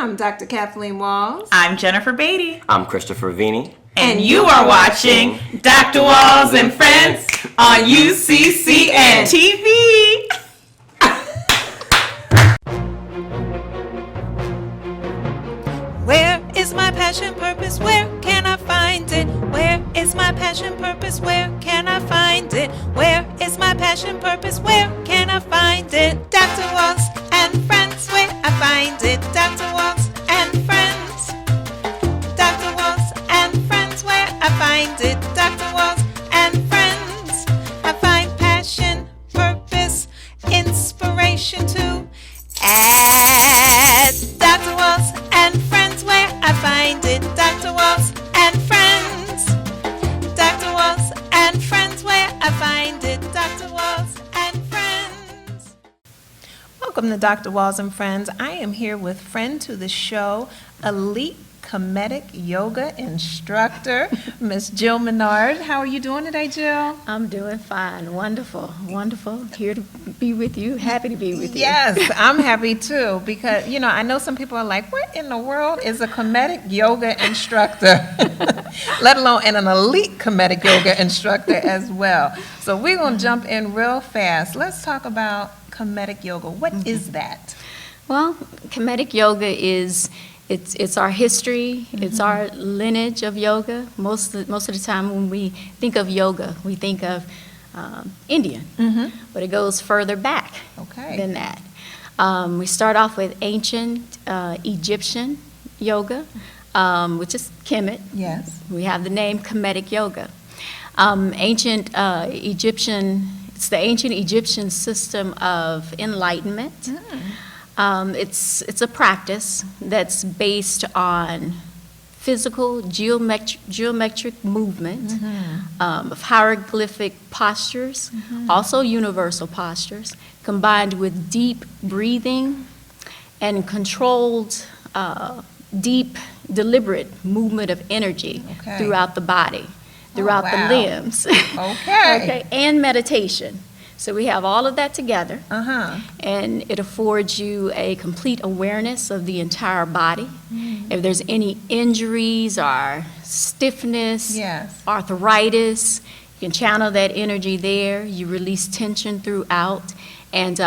I'm Dr. Kathleen Walls. I'm Jennifer Beatty. I'm Christopher Vini. And you are watching Dr. Walls and Friends on UCCN TV. Where is my passion, purpose? Where can I find it? Where is my passion, purpose? Where can I find it? Where is my passion, purpose? Where can I find it? Dr. Walls and Friends, where I find it. Dr. Walls and Friends. Dr. Walls and Friends, where I find it. Dr. Walls and Friends. I find passion, purpose, inspiration too. At Dr. Walls and Friends, where I find it. Dr. Walls and Friends. Dr. Walls and Friends, where I find it. Dr. Walls and Friends. Welcome to Dr. Walls and Friends. I am here with friend to the show, elite comedic yoga instructor, Miss Jill MINARD. How are you doing today, Jill? I'm doing fine. Wonderful. Wonderful. Here to be with you. Happy to be with you. Yes, I'm happy too because, I know some people are like, what in the world is a comedic yoga instructor? Let alone an elite comedic yoga instructor as well. So we're going to jump in real fast. Let's talk about comedic yoga. What is that? Well, comedic yoga is it's our history, it's our lineage of yoga. Most of the time when we think of yoga, we think of Indian, but it goes further back than that. We start off with ancient Egyptian yoga, which is Kemet. Yes. We have the name comedic yoga. Ancient Egyptian, it's the ancient Egyptian system of enlightenment. It's a practice that's based on physical geometric movement of hieroglyphic postures, also universal postures, combined with deep breathing and controlled, deep, deliberate movement of energy throughout the body, throughout the limbs, and meditation. So we have all of that together, and it affords you a complete awareness of the entire body. If there's any injuries or stiffness, arthritis, you can channel that energy there. You release tension throughout, and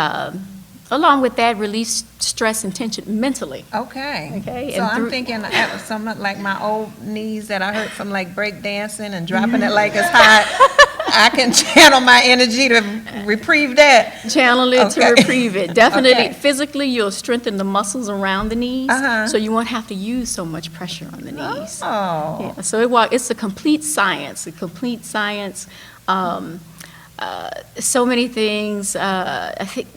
along with that, release stress and tension mentally. Okay. So I'm thinking something like my old knees that I hurt from like break dancing and dropping it like it's hot. I can channel my energy to reprieve that. Channel it to reprieve it. Definitely, physically, you'll strengthen the muscles around the knees, so you won't have to use so much pressure on the knees. Yeah, so it's a complete science, so many things. I think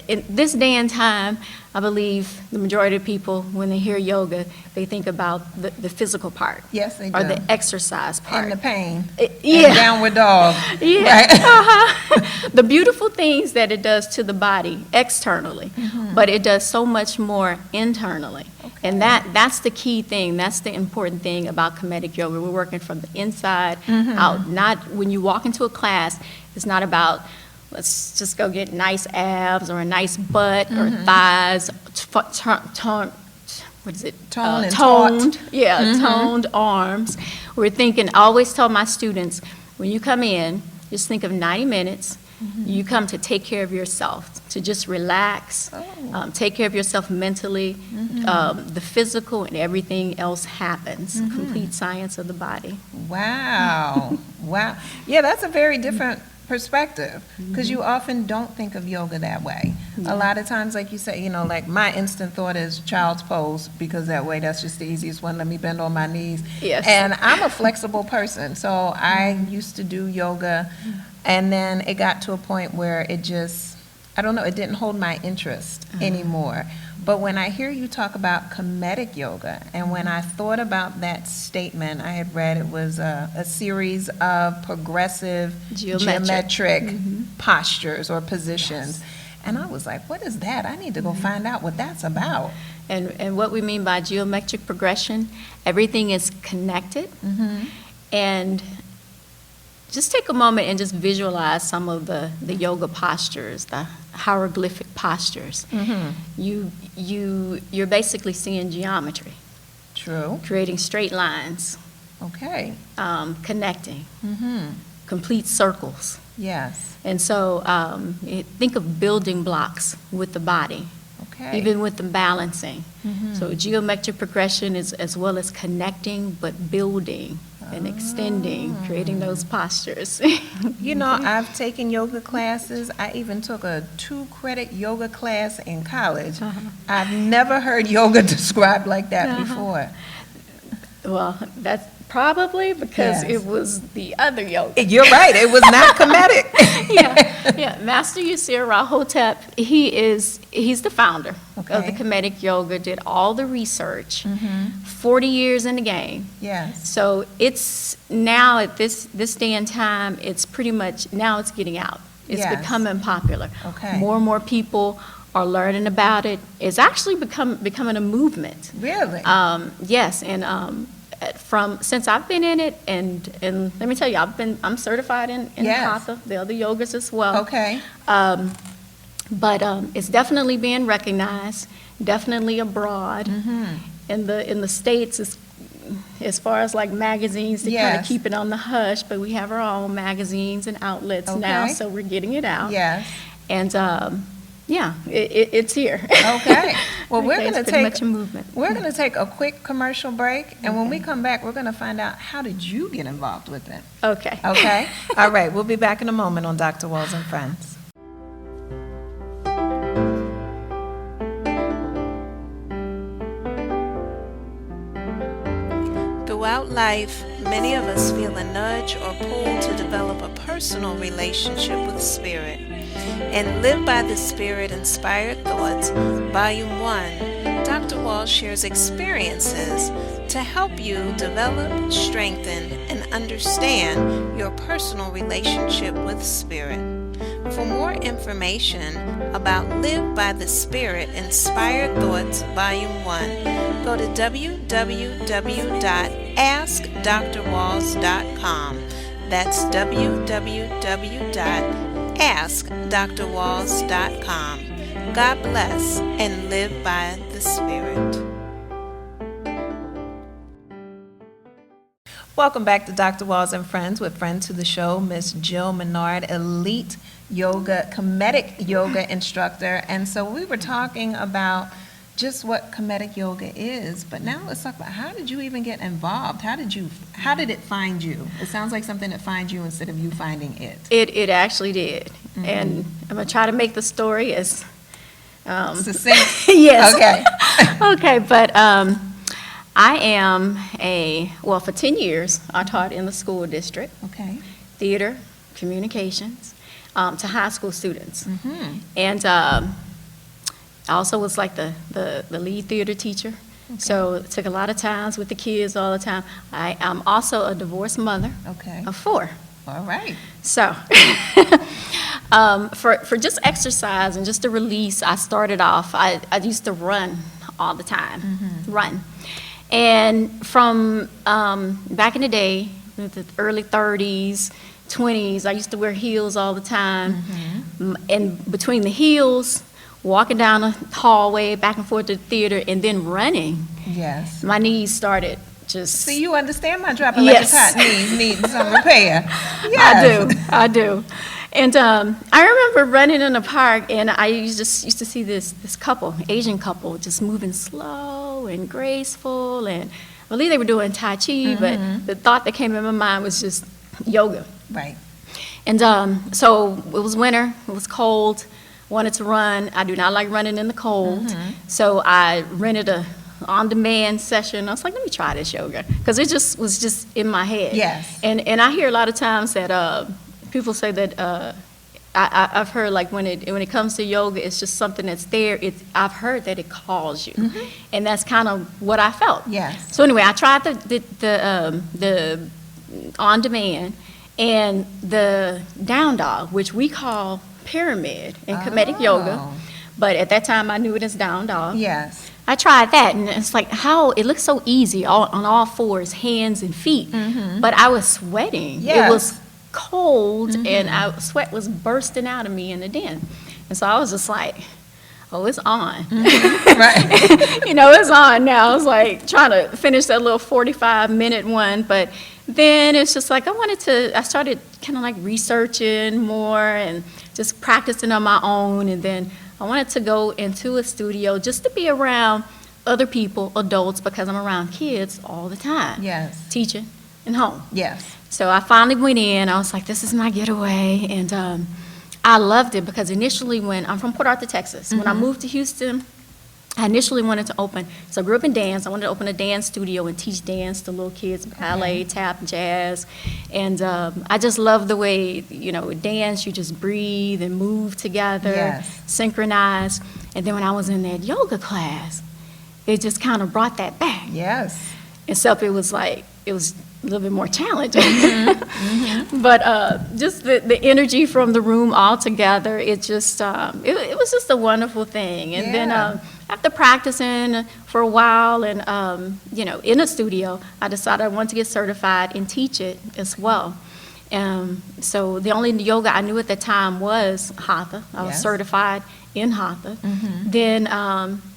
in this day and time, I believe the majority of people, when they hear yoga, they think about the physical part. Yes, they do. Or the exercise part. And the pain. And downward dog. The beautiful things that it does to the body externally, but it does so much more internally. And that's the key thing. That's the important thing about comedic yoga. We're working from the inside out. Not when you walk into a class, it's not about let's just go get nice abs or a nice butt or thighs, toned arms. We're thinking, I always tell my students, when you come in, just think of 90 minutes. You come to take care of yourself, to just relax, take care of yourself mentally. The physical and everything else happens. Complete science of the body. Wow. Wow. Yeah, that's a very different perspective because you often don't think of yoga that way. A lot of times, like you say, like my instant thought is child's pose because that way that's just the easiest one. Let me bend on my knees. Yes. And I'm a flexible person, so I used to do yoga, and then it got to a point where it just, I don't know, it didn't hold my interest anymore. But when I hear you talk about comedic yoga, and when I thought about that statement, I had read it was a series of progressive geometric postures or positions. And I was like, what is that? I need to go find out what that's about. And what we mean by geometric progression, everything is connected. And just take a moment and just visualize some of the yoga postures, the hieroglyphic postures. You're basically seeing geometry, True. creating straight lines, Okay. connecting, complete circles. Yes. And so think of building blocks with the body, Okay. even with the balancing. So geometric progression is as well as connecting, but building and extending, creating those postures. You know, I've taken yoga classes. I even took a 2-credit yoga class in college. I've never heard yoga described like that before. Well, that's probably because Yes. it was the other yoga. You're right. It was not comedic. Yeah. Master Yusir Rahotep, he's the founder of the Okay. Kemetic Yoga, did all the research, 40 years in the game. Yes. So it's now at this day and time, it's pretty much, now it's getting out. It's Yes. becoming popular. Okay. More and more people are learning about it. It's actually becoming a movement. Really? Yes, and since I've been in it, and let me tell you, I'm certified in Yes. Hatha, the other yogas as well. Okay. But it's definitely being recognized, definitely abroad. In the States, as far as like magazines, they kind of Yes. keep it on the hush, but we have our own magazines and outlets now, Okay. so we're getting it out. Yes. And yeah, it's here. Okay. Well, we're It's going to pretty take much a movement. we're going to take a quick commercial break, and when we come back, we're going to find out how did you get involved with it. Okay. Okay. All right. We'll be back in a moment on Dr. Walls and Friends. Throughout life, many of us feel a nudge or pull to develop a personal relationship with Spirit. In Live by the Spirit Inspired Thoughts, Volume 1, Dr. Wall shares experiences to help you develop, strengthen, and understand your personal relationship with Spirit. For more information about Live by the Spirit Inspired Thoughts Volume 1, go to www.askdrwalls.com. That's www.askdrwalls.com. God bless and live by the Spirit. Welcome back to Dr. Walls and Friends with friend to the show, Miss Jill MINARD, elite yoga, Kemetic yoga instructor. And so we were talking about just what Kemetic yoga is, but now let's talk about how did you even get involved? How did it find you? It sounds like something that finds you instead of you finding it. It actually did. And I'm going to try to make the story as Succinct? yes. Okay. Okay, but I am for 10 years, I taught in the school district, Okay. theater, communications, to high school students. And I also was like the lead theater teacher. So it took a lot of times with the kids all the time. I'm also a divorced mother Okay. of 4. All right. So, for just exercise and just a release, I started off, I used to run all the time, run. And from back in the day, the early 30s, 20s, I used to wear heels all the time. And between the heels, walking down the hallway, back and forth to the theater, and then running, Yes. my knees started just... See, you understand my dropping like Yes. a hot knees need some repair. Yes. I do. And I remember running in the park, and I used to see this couple, Asian couple, just moving slow and graceful, and I believe they were doing Tai Chi, but the thought that came in my mind was just yoga. Right. And so it was winter, it was cold, wanted to run. I do not like running in the cold, so I rented a on-demand session. I was like, let me try this yoga, because it just was just in my head. Yes. And I hear a lot of times that people say that I've heard like when it comes to yoga, it's just something that's there. I've heard that it calls you, and that's kind of what I felt. Yes. So anyway, I tried the on-demand and the down dog, which we call pyramid in Kemetic yoga, Oh. but at that time I knew it as down dog. Yes. I tried that, and it's like how it looks so easy on all fours, hands and feet, but I was sweating. Yes. It was cold, and sweat was bursting out of me in the den. And so I was just like, oh, it's on. Right. You know, it's on now. I was like trying to finish that little 45-minute one, but then it's just like I started kind of like researching more and just practicing on my own, and then I wanted to go into a studio just to be around other people, adults, because I'm around kids all the time. Yes. Teaching and home. Yes. So I finally went in. I was like, this is my getaway. And I loved it because initially when I'm from Port Arthur, Texas, when I moved to Houston, I initially wanted to open, so I grew up in dance. I wanted to open a dance studio and teach dance to little kids, ballet, tap, jazz. And I just love the way, you know, with dance, you just breathe and move together, Yes. synchronize. And then when I was in that yoga class, it just kind of brought that back. Yes. Except it was like, it was a little bit more challenging. But just the energy from the room all together, it just, it was just a wonderful thing. And then Yeah. after practicing for a while and, you know, in a studio, I decided I wanted to get certified and teach it as well. So the only yoga I knew at the time was Hatha. I was Yes. certified in Hatha. Then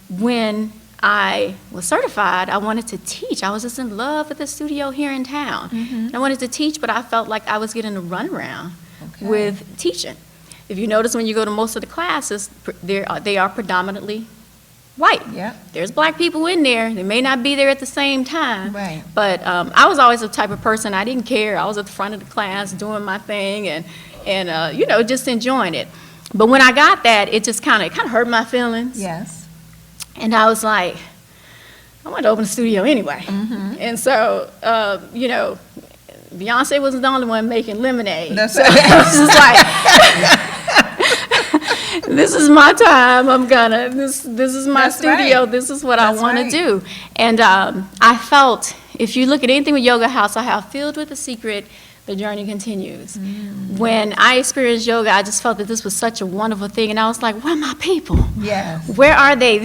when I was certified, I wanted to teach. I was just in love with the studio here in town. And I wanted to teach, but I felt like I was getting a runaround Okay. with teaching. If you notice when you go to most of the classes, they are predominantly white. Yeah. There's black people in there. They may not be there at the same time. Right. But I was always the type of person, I didn't care. I was at the front of the class doing my thing and you know, just enjoying it. But when I got that, it just kind of hurt my feelings. Yes. And I was like, I want to open a studio anyway. And so, you know, Beyonce wasn't the only one making lemonade. That's so right. I was just like, this is my time. This is my That's studio. right. This is what That's I want right. to do. And I felt, if you look at anything with Yoga House, I have Filled with a Secret, the journey continues. When I experienced yoga, I just felt that this was such a wonderful thing, and I was like, where are my people? Yes. Where are they?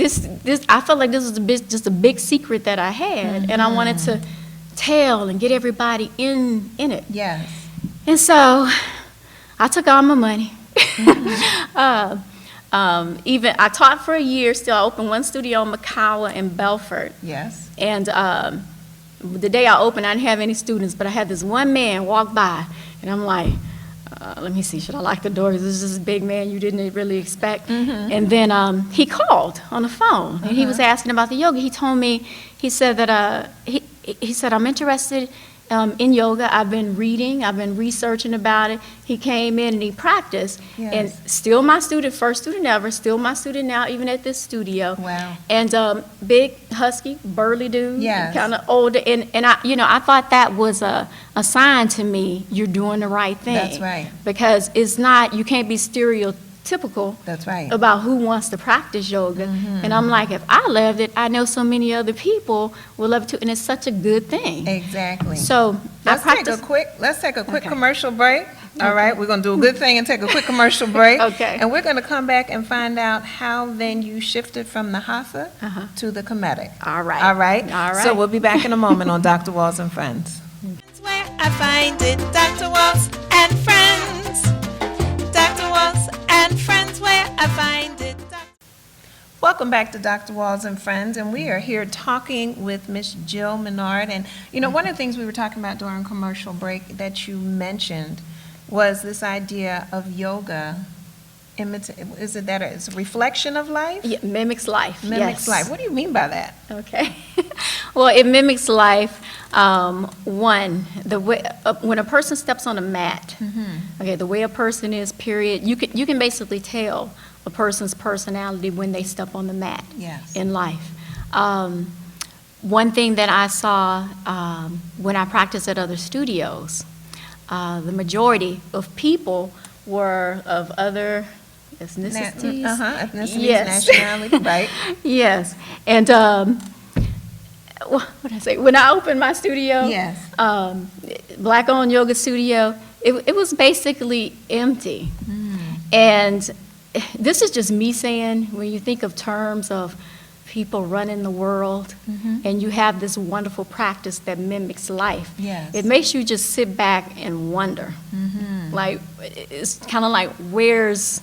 I felt like this was just a big secret that I had, and I wanted to tell and get everybody in it. Yes. And so I took all my money. Even I taught for a year. Still, I opened one studio in Makawa and Belfort. Yes. And the day I opened, I didn't have any students, but I had this one man walk by, and I'm like, let me see, should I lock the door? This is this big man you didn't really expect. And then he called on the phone, and he was asking about the yoga. He told me, he said that, he said, I'm interested in yoga. I've been reading, I've been researching about it. He came in and he practiced, Yes. and still my student, first student ever, still my student now, even at this studio. Wow. And big, husky, burly dude, Yes. kind of older, and I, you know, I thought that was a sign to me, you're doing the right thing. That's right. Because it's not, you can't be stereotypical That's right. about who wants to practice yoga. And I'm like, if I loved it, I know so many other people will love it too, and it's such a good thing. Exactly. So Let's I take practice. a quick Okay. commercial break. All right, we're going to do a good thing and take a quick commercial break. Okay. And we're going to come back and find out how then you shifted from the Hatha to the Comedic. All right. All right? All right. So we'll be back in a moment on Dr. Walls and Friends. It's where I find it, Dr. Walls and Friends. Dr. Walls and Friends, where I find it. Welcome back to Dr. Walls and Friends, and we are here talking with Miss Jill MINARD. And, you know, one of the things we were talking about during commercial break that you mentioned was this idea of yoga. Is it that it's a reflection of life? Yeah, mimics life. Mimics yes. life. What do you mean by that? Okay. Well, it mimics life. One, the way when a person steps on a mat, okay, the way a person is, period, you can basically tell a person's personality when they step on the mat Yes. in life. One thing that I saw when I practiced at other studios, the majority of people were of other ethnicities. Ethnicities, Yes. nationality, right? Yes, and what did I say? When I opened my studio, Yes. Black-owned yoga studio, it was basically empty. And this is just me saying, when you think of terms of people running the world, and you have this wonderful practice that mimics life, Yes. it makes you just sit back and wonder. Like, it's kind of like, where's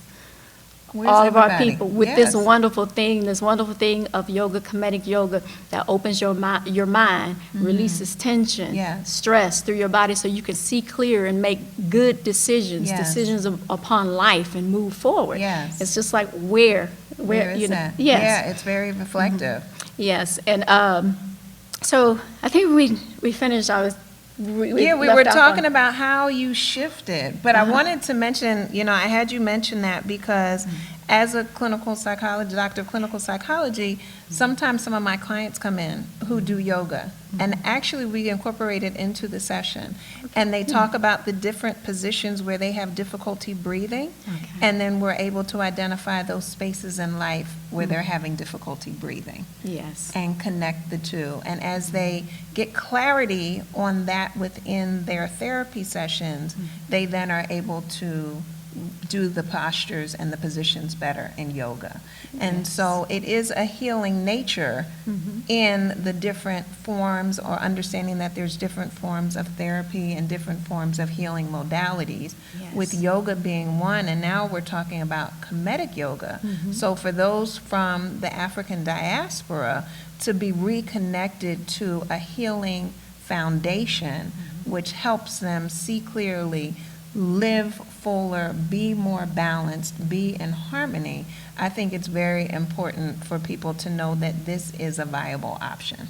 Where's all of our everybody? people with Yes. this wonderful thing of yoga, comedic yoga, that opens your mind, releases tension, Yes. stress through your body, so you can see clear and make good decisions, Yes. decisions upon life, and move forward. Yes. It's just like, where Where you is know, that? yes. Yeah, it's very reflective. Yes, and so I think we finished. We Yeah, we left were off talking on- about how you shifted, but I wanted to mention, I had you mention that because as a clinical psychologist, doctor of clinical psychology, sometimes some of my clients come in who do yoga, and actually we incorporate it into the session, and they talk about the different positions where they have difficulty breathing, and then we're able to identify those spaces in life where they're having difficulty breathing Yes. and connect the two. And as they get clarity on that within their therapy sessions, they then are able to do the postures and the positions better in yoga. And so it is a healing nature in the different forms, or understanding that there's different forms of therapy and different forms of healing modalities, with Yes. yoga being one, and now we're talking about comedic yoga. So for those from the African diaspora to be reconnected to a healing foundation, which helps them see clearly, live fuller, be more balanced, be in harmony, I think it's very important for people to know that this is a viable option.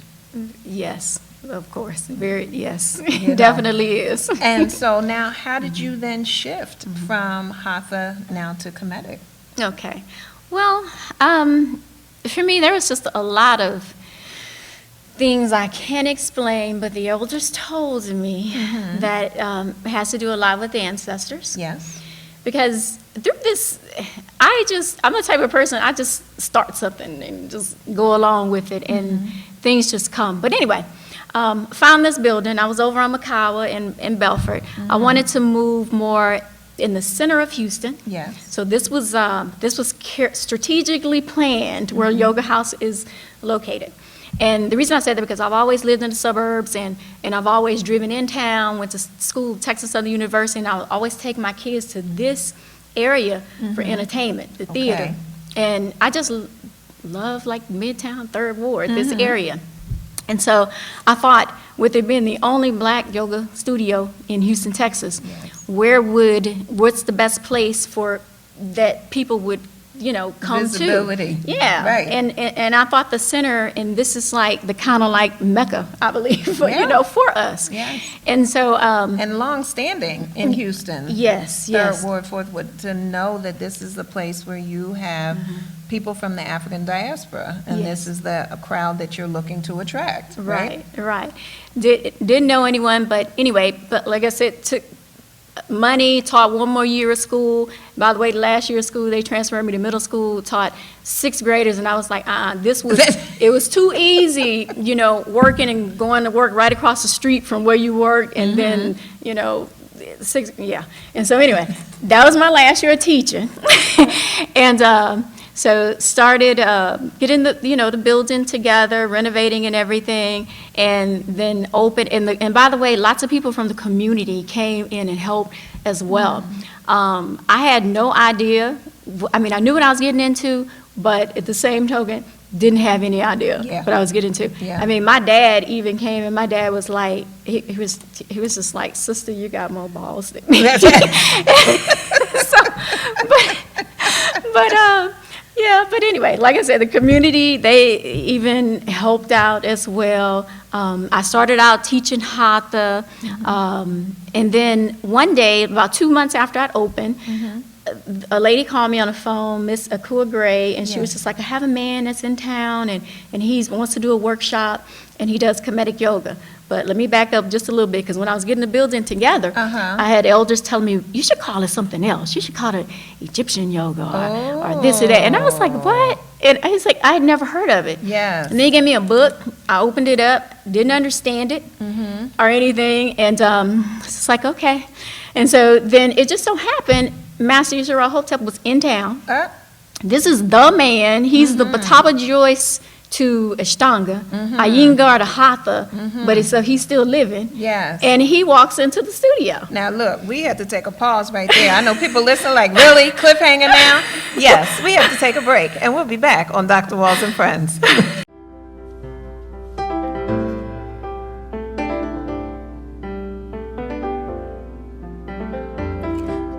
Yes, of course. Yes, You know. definitely is. And so now, how did you then shift from hatha now to comedic? Okay. Well, for me, there was just a lot of things I can't explain, but the elders told me that it has to do a lot with the ancestors. Yes. Because through this, I'm the type of person, I just start something and just go along with it, and things just come. But anyway, found this building. I was over on Makawa in Belfort. I wanted to move more in the center of Houston. Yes. So this was strategically planned where Yoga House is located. And the reason I say that because I've always lived in the suburbs, and I've always driven in town, went to school, Texas Southern University, and I would always take my kids to this area for entertainment, the theater. Okay. And I just love like Midtown, Third Ward, this area. And so I thought, with it being the only black yoga studio in Houston, Texas, what's the best place for that people would come Visibility. to. Yeah. Right. And I thought the center, and this is like the kind of like Mecca, I believe, for us. Yes. And so. And long-standing in Houston. Yes, yes. Third Ward, Fourth Ward, to know that this is a place where you have people from the African diaspora, and Yes. this is a crowd that you're looking to attract, right? Right. Didn't know anyone, but anyway, but like I said, took money, taught one more year of school. By the way, the last year of school, they transferred me to middle school, taught sixth graders, and I was like, it was too easy, working and going to work right across the street from where you work, and then, And so anyway, that was my last year of teaching. And so started getting the building together, renovating and everything, and then opened. And by the way, lots of people from the community came in and helped as well. I had no idea. I mean, I knew what I was getting into, but at the same token, didn't have any idea what I was getting into. Yeah. I mean, my dad even came, and my dad was like, he was just like, "Sister, you got more balls than me." But anyway, like I said, the community, they even helped out as well. I started out teaching hatha, and then one day, about 2 months after I'd opened, a lady called me on the phone, Miss Akua Gray, and she was just like, I have a man that's in town, and he wants to do a workshop, and he does comedic yoga. But let me back up just a little bit, because when I was getting the building together, I had elders telling me, you should call it something else. You should call it Egyptian yoga or this or that. And I was like, what? And I was like, I had never heard of it. Yes. And then he gave me a book. I opened it up, didn't understand it or anything. And it's just like, okay. And so then it just so happened, Master Yusuf Hotep was in town. This is the man. He's the Bataba Joyce to Ashtanga, Iyengar to Hatha, but he's still living. Yes. And he walks into the studio. Now, look, we have to take a pause right there. I know people listen like, really? Cliffhanger now? Yes, we have to take a break, and we'll be back on Dr. Walls and Friends.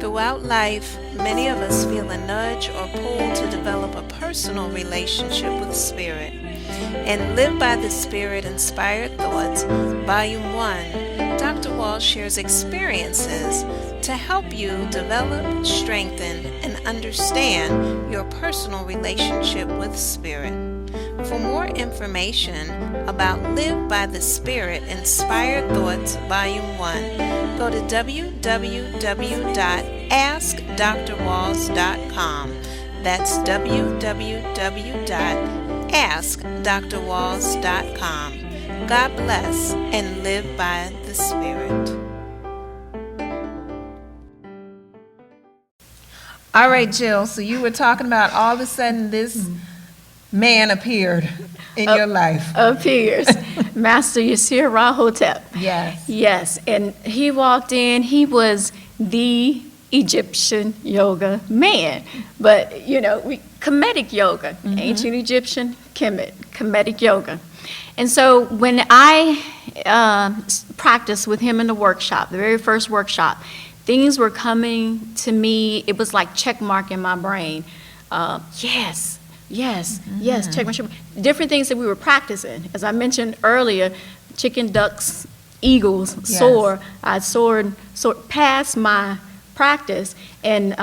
Throughout life, many of us feel a nudge or pull to develop a personal relationship with Spirit. In Live by the Spirit Inspired Thoughts, Volume 1, Dr. Walls shares experiences to help you develop, strengthen, and understand your personal relationship with Spirit. For more information about Live by the Spirit Inspired Thoughts Volume 1, go to www.askdrwalls.com. That's www.askdrwalls.com. God bless and live by the Spirit. All right, Jill, so you were talking about all of a sudden this man appeared in your life. Appears. Master Yasir Rahotep. Yes. Yes, and he walked in, he was the Egyptian yoga man. But, Kemetic yoga, ancient Egyptian, Kemetic yoga. And so when I practiced with him in the workshop, the very first workshop, things were coming to me, it was like check mark in my brain. Yes, check mark. Different things that we were practicing. As I mentioned earlier, chicken, ducks, eagles, soar. I soared past my practice and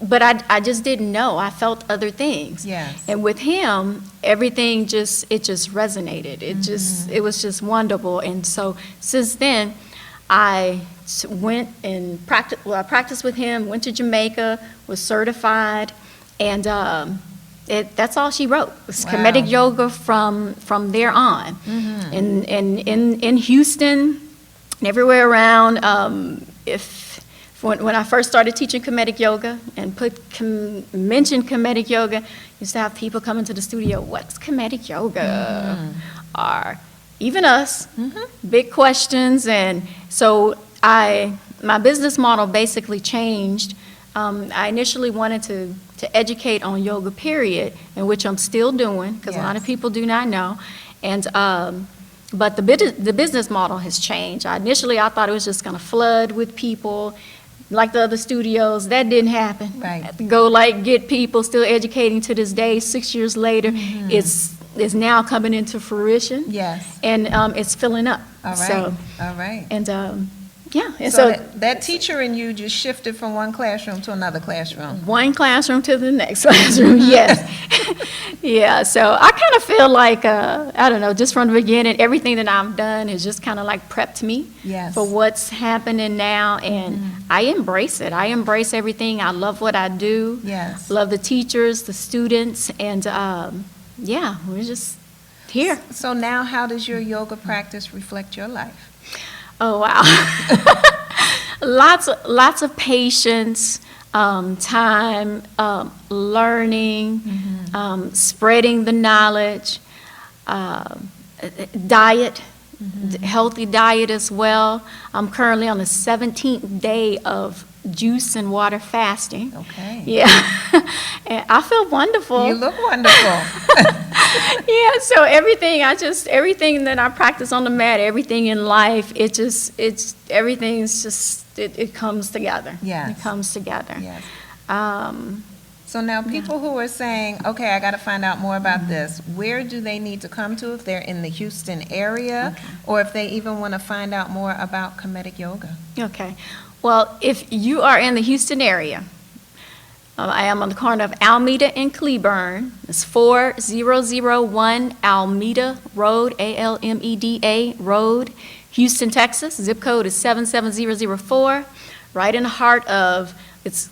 but I just didn't know. I felt other things. Yes. And with him, everything it just resonated. It was just wonderful. And so since then, I went and practiced. Well, I practiced with him. Went to Jamaica. Was certified, and that's all she wrote. It was Kemetic yoga from there on. In Houston, and everywhere around. When I first started teaching Kemetic yoga and mentioned Kemetic yoga, used to have people come into the studio. What's Kemetic yoga? Or even us, big questions. And so my business model basically changed. I initially wanted to educate on yoga, period, in which I'm still doing, because a lot of people do not know. And but the business model has changed. Initially, I thought it was just going to flood with people, like the other studios. That didn't happen. Right. I had to go get people, still educating to this day. 6 years later, it's now coming into fruition. Yes. And it's filling up. All right. So, all right. and and So that teacher in you just shifted from one classroom to another classroom. one classroom to the next classroom, yes. Yeah, so I kind of feel like, I don't know, just from the beginning, everything that I've done has just kind of prepped me for what's happening now, and I embrace it. I embrace everything. I love what I do. Yes. Love the teachers, the students, and we're just here. So now how does your yoga practice reflect your life? Oh, wow. Lots of patience, time, learning, spreading the knowledge, diet, healthy diet as well. I'm currently on the 17th day of juice and water fasting. Okay. Yeah. And I feel wonderful. You look wonderful. Yeah, so everything that I practice on the mat, everything in life, it comes together. Yes. It comes together. Yes. So now people who are saying, okay, I got to find out more about this, where do they need to come to if they're in the Houston area, or if they even want to find out more about Kemetic yoga? Okay. Well, if you are in the Houston area, I am on the corner of Alameda and Cleburne. It's 4001 Alameda Road, Alameda Road, Houston, Texas. Zip code is 77004. Right in the heart of, it's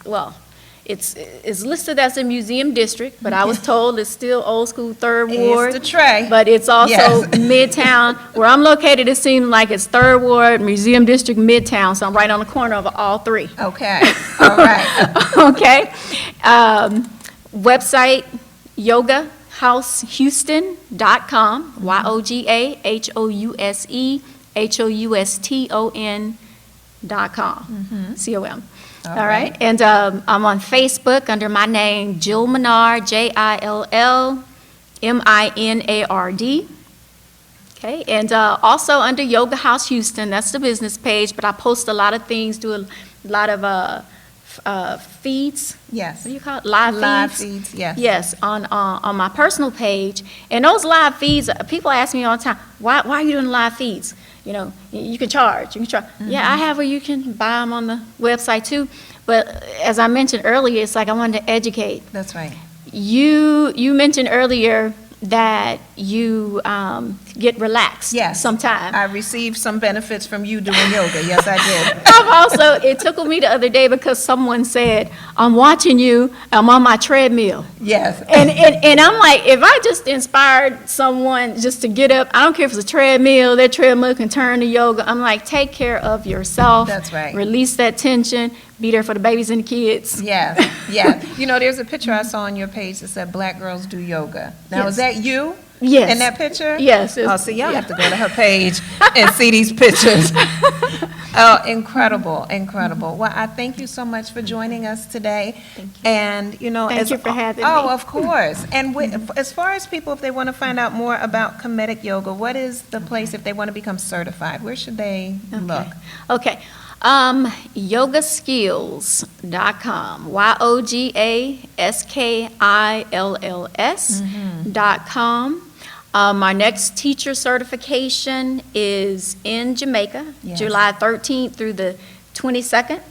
listed as a museum district, but I was told it's still old school Third Ward. It's the tray. But it's also Yes. Midtown. Where I'm located, it seems like it's Third Ward, Museum District, Midtown, so I'm right on the corner of all three. Okay, all right. Okay. Website, yoga YogaHouseHouston.com, YogaHouseHouston.com, C-O-M. All right, and I'm on Facebook under my name, Jill Minard, JILLMINARD. Okay, and also under Yoga House Houston, that's the business page, but I post a lot of things, do a lot of feeds. Yes. What do you call it? Live feeds? Live feeds, yes. Yes, on my personal page. And those live feeds, people ask me all the time, why are you doing live feeds? You know, you can charge. Yeah, I have where you can buy them on the website too. But as I mentioned earlier, it's like I wanted to educate. That's right. You mentioned earlier that you get relaxed Yes. sometime. I received some benefits from you doing yoga. Yes, I did. I've also, it tickled me the other day because someone said, I'm watching you, I'm on my treadmill. Yes. And I'm like, if I just inspired someone just to get up, I don't care if it's a treadmill, that treadmill can turn to yoga. I'm like, take care of yourself. That's right. Release that tension. Be there for the babies and the kids. Yes, yes. You know, there's a picture I saw on your page that said Black girls do yoga. Now, is that you? Yes. In that picture? Yes. Oh, see, y'all have to go to her page and see these pictures. Oh, incredible, incredible. Well, I thank you so much for joining us today. Thank you. And, you know, Thank you for having me. Oh, of course. And as far as people, if they want to find out more about comedic yoga, what is the place if they want to become certified? Where should they look? Okay. Yogaskills.com, YogaSkills.com. Our next teacher certification is in Jamaica, Yes. July 13th through the 22nd.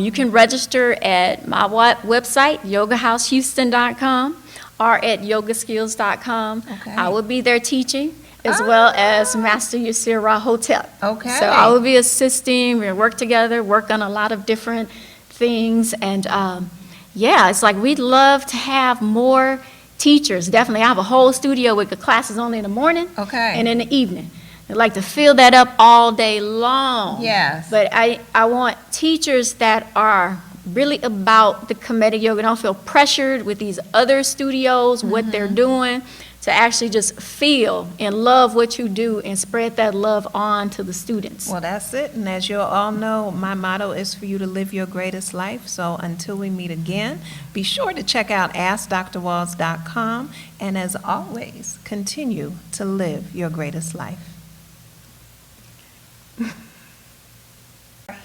You can register at my website, YogaHouseHouston.com, or at yogaskills.com. Okay. I will be there teaching, as well as Master Yasir Rahotep. Okay. So I will be assisting, we'll work together, work on a lot of different things, and yeah, it's like we'd love to have more teachers, definitely. I have a whole studio with the classes only in the morning Okay. and in the evening. I'd like to fill that up all day long. Yes. But I want teachers that are really about the comedic yoga, don't feel pressured with these other studios, what they're doing, to actually just feel and love what you do and spread that love on to the students. Well, that's it. And as you all know, my motto is for you to live your greatest life. So until we meet again, be sure to check out AskDrWalls.com. And as always, continue to live your greatest life. We're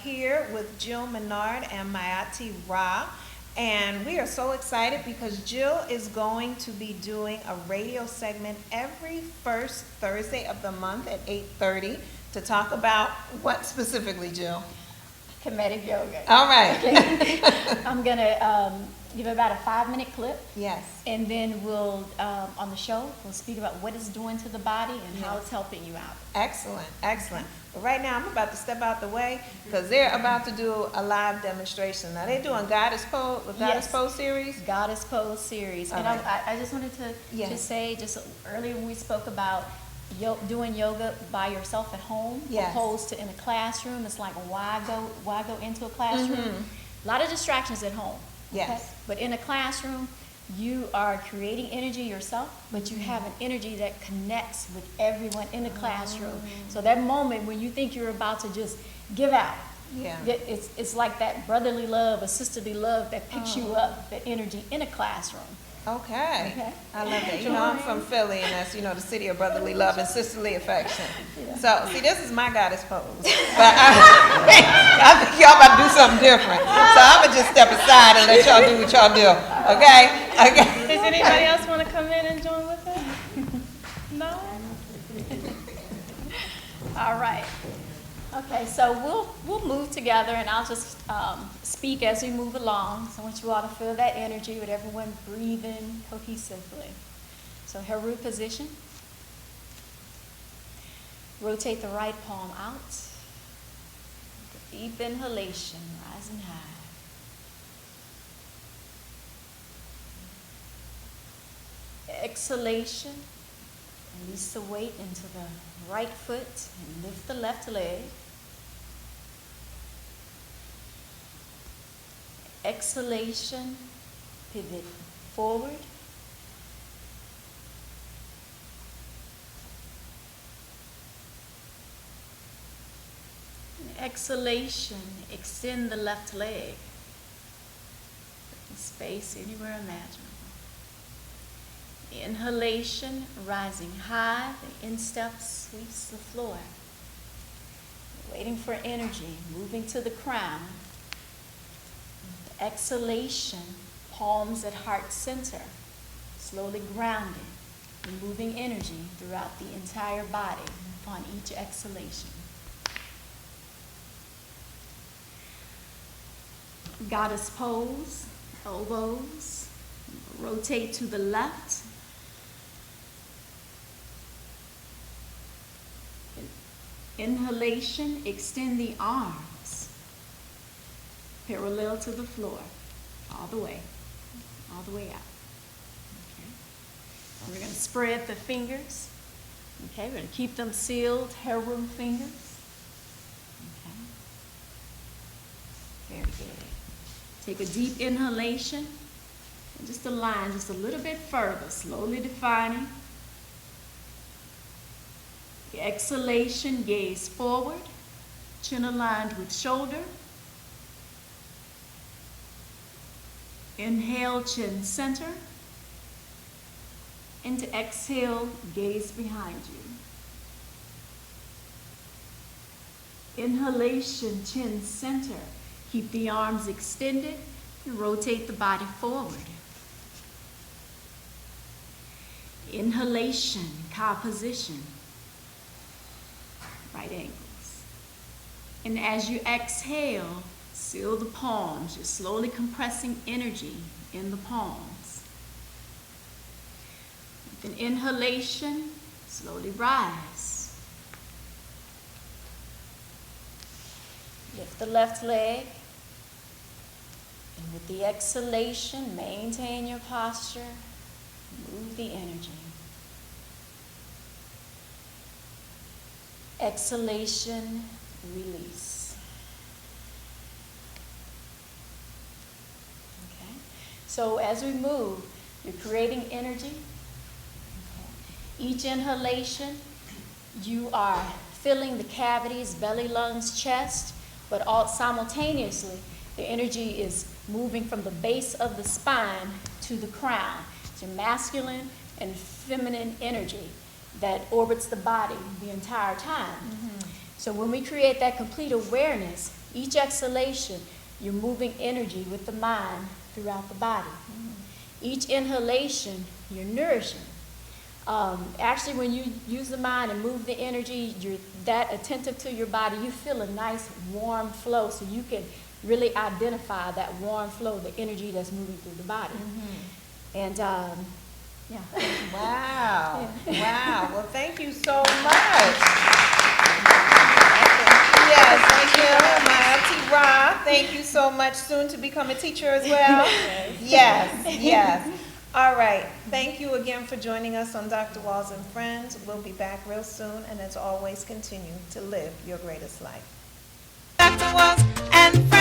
here with Jill Minard and Mayati Ra. And we are so excited because Jill is going to be doing a radio segment every first Thursday of the month at 8:30 to talk about what specifically, Jill? Comedic yoga. All right. I'm going to give about a 5-minute clip. Yes. And then we'll, on the show, we'll speak about what it's doing to the body and how it's helping you out. Excellent, excellent. But right now, I'm about to step out the way because they're about to do a live demonstration. Now, they're doing Goddess Pose, the Goddess Yes. Pose series. Goddess Pose series. All And right. I just wanted to Yes. just say, just earlier when we spoke about doing yoga by yourself at home, Yes. opposed to in a classroom, it's like, why go into a classroom? A lot of distractions at home. Yes. Okay? But in a classroom, you are creating energy yourself, but you have an energy that connects with everyone in the classroom. So that moment when you think you're about to just give out, Yeah. it's like that brotherly love, a sisterly love that picks you up, that energy in a classroom. Okay. Okay. I love that. You know, I'm from Philly, and that's, you know, the city of brotherly love and sisterly affection. So, see, this is my Goddess Pose. But I think y'all about to do something different. So I'm going to just step aside and let y'all do what y'all do. Okay? Okay. Does anybody else want to come in and join with us? No? All right. Okay, so we'll move together, and I'll just speak as we move along. So I want you all to feel that energy with everyone breathing cohesively. So Heru position. Rotate the right palm out. Deep inhalation, rising high. Exhalation. Release the weight into the right foot and lift the left leg. Exhalation, pivot forward. exhalation, extend the left leg. Space anywhere imaginable. Inhalation, rising high, the instep sweeps the floor. Waiting for energy, moving to the crown. Exhalation, palms at heart center, slowly grounding, removing energy throughout the entire body upon each exhalation. Goddess pose, elbows, rotate to the left. Inhalation, extend the arms, parallel to the floor, all the way out. Okay. And we're going to spread the fingers. Okay, we're going to keep them sealed, hair room fingers. Okay. Very good. Take a deep inhalation and just align just a little bit further, slowly defining. The exhalation, gaze forward, chin aligned with shoulder. Inhale, chin center. And to exhale, gaze behind you. Inhalation, chin center. Keep the arms extended and rotate the body forward. Inhalation, cow position. Right angles. And as you exhale, seal the palms. You're slowly compressing energy in the palms. With an inhalation, slowly rise. Lift the left leg. And with the exhalation, maintain your posture. Move the energy. Exhalation, release. Okay. So as we move, you're creating energy. Okay. Each inhalation, you are filling the cavities, belly, lungs, chest, but all simultaneously, the energy is moving from the base of the spine to the crown. It's your masculine and feminine energy that orbits the body the entire time. Mm-hmm. So when we create that complete awareness, each exhalation, you're moving energy with the mind throughout the body. Mm-hmm. Each inhalation, you're nourishing. Actually, when you use the mind and move the energy, you're that attentive to your body, you feel a nice warm flow, so you can really identify that warm flow, the energy that's moving through the body. Mm-hmm. And yeah. Wow. Yeah. Wow. Well, thank you so much. Yes, thank you, my Auntie Ra. Thank you so much. Soon to become a teacher as well. Yes, yes. All right. Thank you again for joining us on Dr. Walls and Friends. We'll be back real soon, and as always, continue to live your greatest life. Dr. Walls and Friends.